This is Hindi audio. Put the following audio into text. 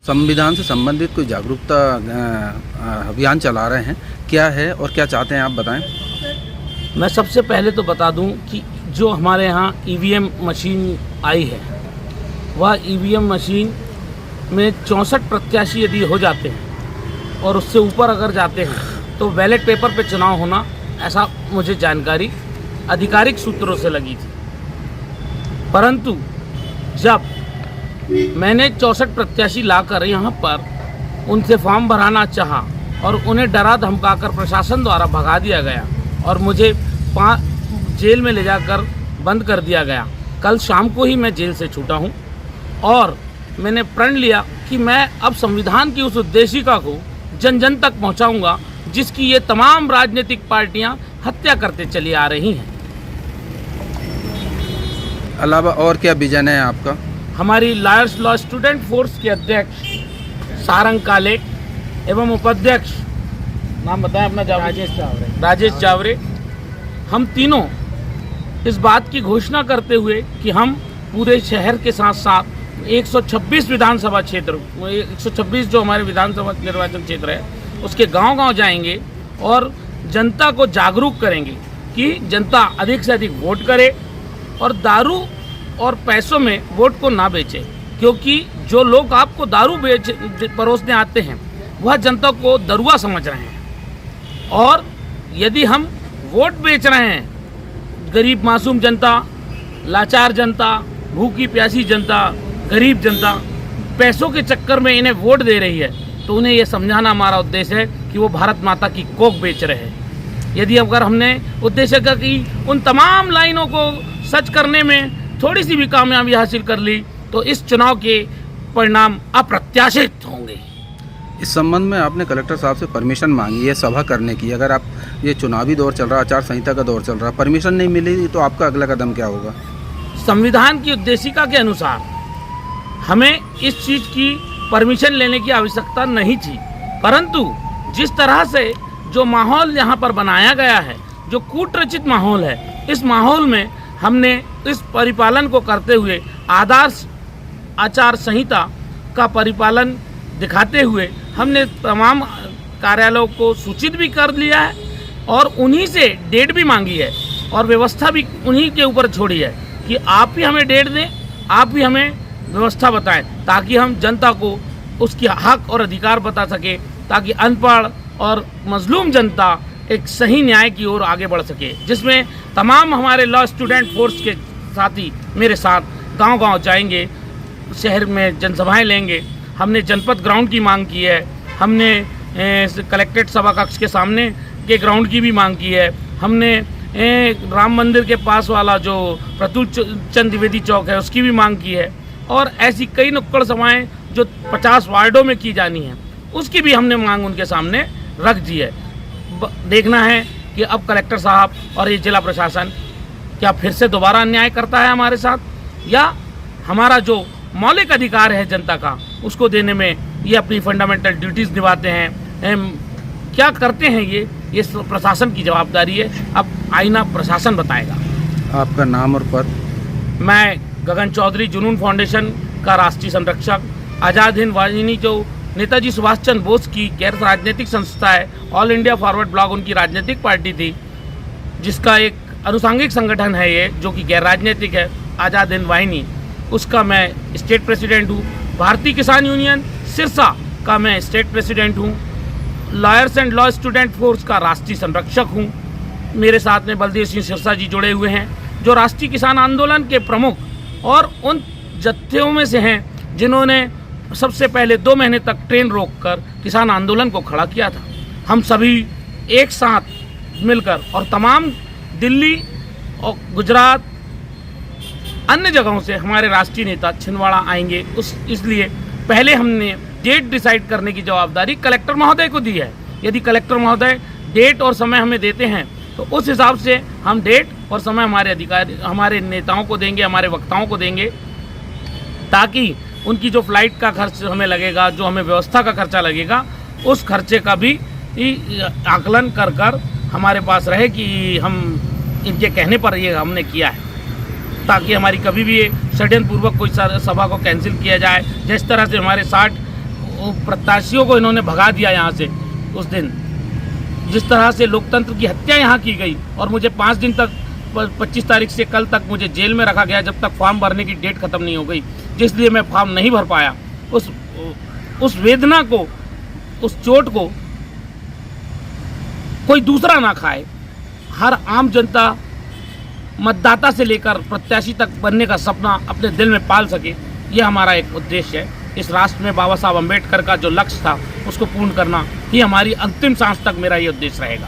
संविधान से संबंधित कोई जागरूकता अभियान चला रहे हैं, क्या है और क्या चाहते हैं आप बताएं? मैं सबसे पहले तो बता दूं कि जो हमारे यहाँ ईवीएम मशीन आई है, वह ईवीएम मशीन में 64 प्रत्याशी यदि हो जाते हैं और उससे ऊपर अगर जाते हैं तो बैलेट पेपर पे चुनाव होना, ऐसा मुझे जानकारी आधिकारिक सूत्रों से लगी थी। परंतु जब मैंने 64 प्रत्याशी लाकर यहाँ पर उनसे फॉर्म भराना चाहा और उन्हें डरा धमकाकर प्रशासन द्वारा भगा दिया गया और मुझे जेल में ले जाकर बंद कर दिया गया। कल शाम को ही मैं जेल से छूटा हूँ और मैंने प्रण लिया कि मैं अब संविधान की उस उद्देशिका को जन जन तक पहुँचाऊँगा जिसकी ये तमाम राजनीतिक पार्टियाँ हत्या करते चली आ रही हैं। अलावा और क्या विजन है आपका? हमारी लायर्स लॉ स्टूडेंट फोर्स के अध्यक्ष सारंग काले एवं उपाध्यक्ष, नाम बताएं अपना? राजेश चावरे। हम तीनों इस बात की घोषणा करते हुए कि हम पूरे शहर के साथ साथ 126 विधानसभा क्षेत्र, 126 जो हमारे विधानसभा निर्वाचन क्षेत्र है, उसके गांव-गांव जाएंगे और जनता को जागरूक करेंगे कि जनता अधिक से अधिक वोट करे और दारू और पैसों में वोट को ना बेचे, क्योंकि जो लोग आपको दारू परोसने आते हैं वह जनता को दरुआ समझ रहे हैं। और यदि हम वोट बेच रहे हैं, गरीब मासूम जनता, लाचार जनता, भूखी प्यासी जनता, गरीब जनता पैसों के चक्कर में इन्हें वोट दे रही है, तो उन्हें यह समझाना हमारा उद्देश्य है कि वो भारत माता की कोख बेच रहे हैं। यदि अगर हमने उद्देश्य का कि उन तमाम लाइनों को सच करने में थोड़ी सी भी कामयाबी हासिल कर ली तो इस चुनाव के परिणाम अप्रत्याशित होंगे। इस संबंध में आपने कलेक्टर साहब से परमिशन मांगी है सभा करने की। अगर आप ये चुनावी दौर चल रहा, आचार संहिता का दौर चल रहा, परमिशन नहीं मिली तो आपका अगला कदम क्या होगा? संविधान की उद्देशिका के अनुसार हमें इस चीज़ की परमिशन लेने की आवश्यकता नहीं थी, परंतु जिस तरह से जो माहौल यहाँ पर बनाया गया है, जो कूटरचित माहौल है, इस माहौल में हमने इस परिपालन को करते हुए आदर्श आचार संहिता का परिपालन दिखाते हुए हमने तमाम कार्यालयों को सूचित भी कर लिया है और उन्हीं से डेट भी मांगी है और व्यवस्था भी उन्हीं के ऊपर छोड़ी है कि आप ही हमें डेट दें, आप ही हमें व्यवस्था बताएं, ताकि हम जनता को उसकी हक और अधिकार बता सके, ताकि अनपढ़ और मजलूम जनता एक सही न्याय की ओर आगे बढ़ सके, जिसमें तमाम हमारे लॉ स्टूडेंट फोर्स के साथी मेरे साथ गांव-गांव जाएंगे, शहर में जनसभाएं लेंगे। हमने जनपद ग्राउंड की मांग की है, हमने कलेक्ट्रेट सभा कक्ष के सामने के ग्राउंड की भी मांग की है, हमने राम मंदिर के पास वाला जो प्रतुल चंद द्विवेदी चौक है उसकी भी मांग की है और ऐसी कई नुक्कड़ सभाएँ जो 50 वार्डों में की जानी है उसकी भी हमने मांग उनके सामने रख दी है। देखना है कि अब कलेक्टर साहब और ये जिला प्रशासन क्या फिर से दोबारा अन्याय करता है हमारे साथ, या हमारा जो मौलिक अधिकार है जनता का उसको देने में ये अपनी फंडामेंटल ड्यूटीज़ निभाते हैं। क्या करते हैं ये प्रशासन की जवाबदारी है। अब आईना प्रशासन बताएगा। आपका नाम और पद? मैं गगन चौधरी, जुनून फाउंडेशन का राष्ट्रीय संरक्षक। आज़ाद हिंद वाहिनी जो नेताजी सुभाष चंद्र बोस की गैर राजनीतिक संस्था है, ऑल इंडिया फॉरवर्ड ब्लॉक उनकी राजनीतिक पार्टी थी, जिसका एक अनुसांगिक संगठन है ये जो कि गैर राजनीतिक है, आज़ाद हिंद वाहिनी, उसका मैं स्टेट प्रेसिडेंट हूँ। भारतीय किसान यूनियन सिरसा का मैं स्टेट प्रेसिडेंट हूँ। Lawyers and law student force का राष्ट्रीय संरक्षक हूँ। मेरे साथ में बलदेव सिंह सिरसा जी जुड़े हुए हैं जो राष्ट्रीय किसान आंदोलन के प्रमुख और उन जत्थेों में से हैं जिन्होंने सबसे पहले 2 महीने तक ट्रेन रोककर किसान आंदोलन को खड़ा किया था। हम सभी एक साथ मिलकर और तमाम दिल्ली और गुजरात अन्य जगहों से हमारे राष्ट्रीय नेता छिंदवाड़ा आएंगे, इसलिए पहले हमने डेट डिसाइड करने की जवाबदारी कलेक्टर महोदय को दी है। यदि कलेक्टर महोदय डेट और समय हमें देते हैं तो उस हिसाब से हम डेट और समय हमारे नेताओं को देंगे, हमारे वक्ताओं को देंगे, ताकि उनकी जो फ्लाइट का खर्च हमें लगेगा, जो हमें व्यवस्था का खर्चा लगेगा, उस खर्चे का भी आकलन कर हमारे पास रहे कि हम इनके कहने पर ये हमने किया है, ताकि हमारी कभी भी षड्यंत्र पूर्वक कोई सभा को कैंसिल किया जाए। जिस तरह से हमारे 60 प्रत्याशियों को इन्होंने भगा दिया यहाँ से उस दिन, जिस तरह से लोकतंत्र की हत्या यहाँ की गई और मुझे 5 दिन तक 25 तारीख से कल तक मुझे जेल में रखा गया जब तक फॉर्म भरने की डेट खत्म नहीं हो गई, जिसलिए मैं फॉर्म नहीं भर पाया। उस वेदना को, उस चोट को कोई दूसरा ना खाए। हर आम जनता मतदाता से लेकर प्रत्याशी तक बनने का सपना अपने दिल में पाल सके, ये हमारा एक उद्देश्य है। इस राष्ट्र में बाबा साहब अम्बेडकर का जो लक्ष्य था उसको पूर्ण करना ही हमारी अंतिम सांस तक मेरा ये उद्देश्य रहेगा।